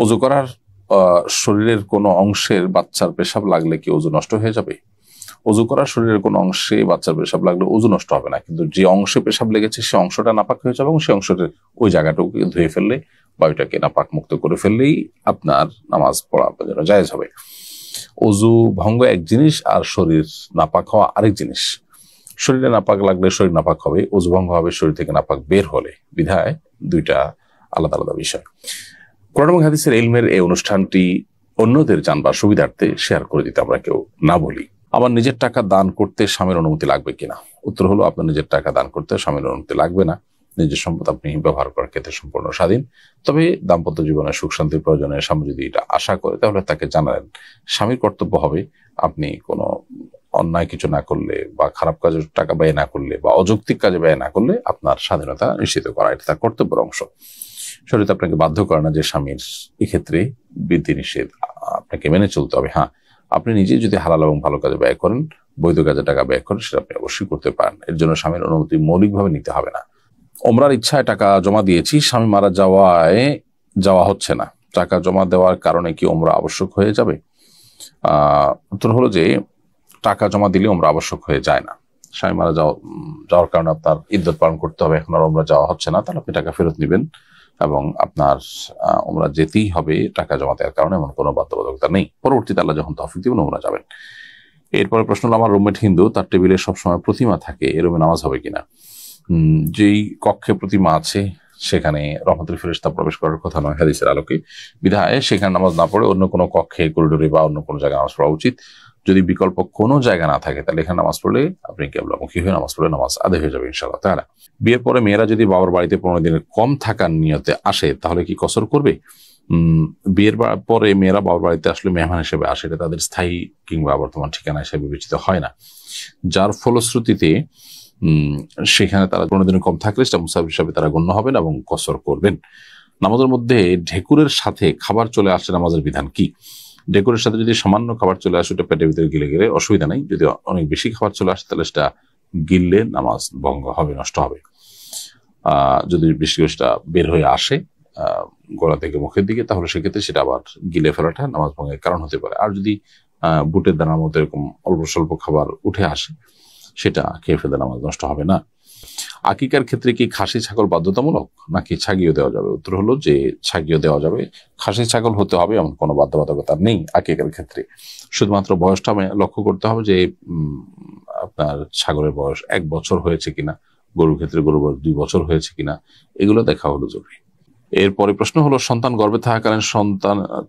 অজু করার শরীরের কোনো অংশের বাচ্চার পেশাব লাগলে কি অজু নষ্ট হয়ে যাবে? অজু করার শরীরের কোনো অংশে বাচ্চার পেশাব লাগলে অজু নষ্ট হবে না, কিন্তু যে অংশে পেশাব লেগেছে সে অংশটা নাপাক হয়ে যাবে এবং সে অংশটা ওই জায়গাটুকু ধুয়ে ফেললে বা ওইটাকে নাপাক মুক্ত করে ফেললেই আপনার নামাজ পড়া আপনার জন্য জায়েজ হবে। অজু ভঙ্গ এক জিনিস আর শরীর নাপাক হওয়া আরেক জিনিস। শরীরে নাপাক লাগলে শরীর নাপাক হবে, অজু ভঙ্গ হবে শরীর থেকে নাপাক বের হলে, বিধায় দুইটা আলাদা আলাদা বিষয়। কোরআন এবং হাদিসের ইলমের এই অনুষ্ঠানটি অন্যদের জানবার সুবিধার্থে শেয়ার করে দিতে আমরা কেউ না বলি। আমার নিজের টাকা দান করতে স্বামীর অনুমতি লাগবে কিনা? উত্তর হলো, আপনার নিজের টাকা দান করতে স্বামীর অনুমতি লাগবে না। নিজের সম্পদ আপনি ব্যবহার করার ক্ষেত্রে সম্পূর্ণ স্বাধীন। তবে দাম্পত্য জীবনে সুখ শান্তির প্রয়োজনে স্বামী যদি এটা আশা করে তাহলে তাকে জানালেন। স্বামীর কর্তব্য হবে আপনি কোনো অন্যায় কিছু না করলে বা খারাপ কাজে টাকা ব্যয় না করলে বা অযৌক্তিক কাজে ব্যয় না করলে আপনার স্বাধীনতা নিশ্চিত করা, এটা তার কর্তব্যের অংশ। শরীয়ত আপনাকে বাধ্য করে না যে স্বামীর এক্ষেত্রে বিধি নিষেধ আপনাকে মেনে চলতে হবে। হ্যাঁ, আপনি নিজে যদি হালাল এবং ভালো কাজে ব্যয় করেন, বৈধ কাজে টাকা ব্যয় করেন, সেটা আপনি অবশ্যই করতে পারেন। এর জন্য স্বামীর অনুমতি মৌলিকভাবে নিতে হবে না। ওমরার ইচ্ছায় টাকা জমা দিয়েছি, স্বামী মারা যাওয়ায় যাওয়া হচ্ছে না, টাকা জমা দেওয়ার কারণে কি ওমরা আবশ্যক হয়ে যাবে? উত্তর হলো যে টাকা জমা দিলে ওমরা আবশ্যক হয়ে যায় না। স্বামী মারা যাওয়ার কারণে আপনার ইদ্যত পালন করতে হবে, এখন আর ওমরা যাওয়া হচ্ছে না, তাহলে আপনি টাকা ফেরত নেবেন এবং আপনার ওমরা যেতেই হবে টাকা জমা দেওয়ার কারণে, এমন কোনো বাধ্যবাধকতা নেই। পরবর্তীতে আল্লাহ যখন তৌফিক দিবেন ওমরা যাবেন। এরপরে প্রশ্ন হলো, আমার রুমমেট হিন্দু, তার টেবিলে সবসময় প্রতিমা থাকে, এ রুমে নামাজ হবে কিনা? যেই কক্ষে প্রতিমা আছে সেখানে রহমতুল ফেরেশতা প্রবেশ করার কথা নয় হাদিসের আলোকে, বিধায় সেখানে নামাজ না পড়ে অন্য কোনো কক্ষে, করিডোরে বা অন্য কোনো জায়গায় নামাজ পড়া উচিত। যদি বিকল্প কোনো জায়গা না থাকে তাহলে এখানে নামাজ পড়লে আপনি কিবলামুখী হয়ে নামাজ পড়লে নামাজ আদায় হয়ে যাবে ইনশাআল্লাহ তাআলা। বিয়ের পরে মেয়েরা যদি বাবার বাড়িতে 15 দিনের কম থাকার নিয়তে আসে তাহলে কি কসর করবে? বিয়ের পরে মেয়েরা বাবার বাড়িতে আসলে মেহমান হিসেবে আসে, এটা তাদের স্থায়ী কিংবা বর্তমান ঠিকানা হিসেবে বিবেচিত হয় না, যার ফলশ্রুতিতে সেখানে তারা 15 দিনের কম থাকলে সেটা মুসাফির হিসাবে তারা গণ্য হবেন এবং কসর করবেন। নামাজের মধ্যে ঢেকুরের সাথে খাবার চলে আসলে নামাজের বিধান কি? ঢেকুরের সাথে যদি সামান্য খাবার চলে আসে ওটা পেটের ভিতরে গিলে গেলে অসুবিধা নেই, যদি অনেক বেশি খাবার চলে আসে তাহলে সেটা গিললে নামাজ ভঙ্গ হবে, নষ্ট হবে। যদি বেশি সেটা বের হয়ে আসে গলা থেকে মুখের দিকে তাহলে সেক্ষেত্রে সেটা আবার গিলে ফেলাটা নামাজ ভঙ্গের কারণ হতে পারে। আর যদি বুটের দানার মতো এরকম অল্প স্বল্প খাবার উঠে আসে সেটা খেয়ে ফেলে নামাজ নষ্ট হবে না। আকিকার ক্ষেত্রে কি খাসি ছাগল বাধ্যতামূলক নাকি ছাগিয়ে দেওয়া যাবে? উত্তর হলো যে ছাগিয়ে দেওয়া যাবে। খাসি ছাগল হতে হবে এমন কোনো বাধ্যবাধকতা নেই আকিকার ক্ষেত্রে। শুধুমাত্র বয়সটা লক্ষ্য করতে হবে যে আপনার ছাগলের বয়স 1 বছর হয়েছে কিনা, গরুর ক্ষেত্রে গরুর বয়স 2 বছর হয়েছে কিনা, এগুলো দেখা হলো জরুরি। এরপরে প্রশ্ন হলো, সন্তান গর্ভে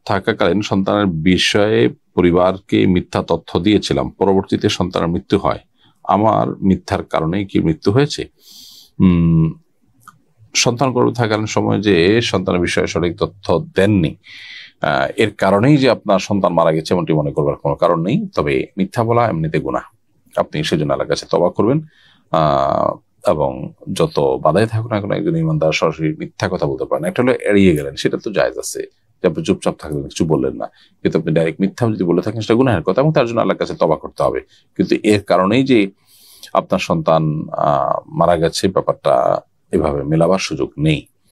থাকাকালীন সন্তানের বিষয়ে পরিবারকে মিথ্যা তথ্য দিয়েছিলাম, পরবর্তীতে সন্তানের মৃত্যু হয়, আমার মিথ্যার কারণেই কি মৃত্যু হয়েছে? সন্তান গর্ভে থাকাকালীন সময় যে সন্তানের বিষয়ে সঠিক তথ্য দেননি এর কারণেই যে আপনার সন্তান মারা গেছে এমনটি মনে করবার কোনো কারণ নেই। তবে মিথ্যা বলা এমনিতে গুনাহ, আপনি সেজন্য আল্লাহর কাছে তওবা করবেন এবং যত বাধাই থাকুক না কেন একজন ইমানদার সরাসরি মিথ্যা কথা বলতে পারেন। একটা হলো এড়িয়ে গেলেন, সেটা তো জায়েজ আছে যে আপনি চুপচাপ থাকলেন, কিছু বললেন না, কিন্তু আপনি ডাইরেক্ট মিথ্যা যদি বলে থাকেন সেটা গুনাহের কথা এবং তার জন্য আল্লাহর কাছে তওবা করতে হবে। কিন্তু এর কারণেই যে আপনার সন্তান মারা গেছে ব্যাপারটা এভাবে মেলাবার সুযোগ নেই।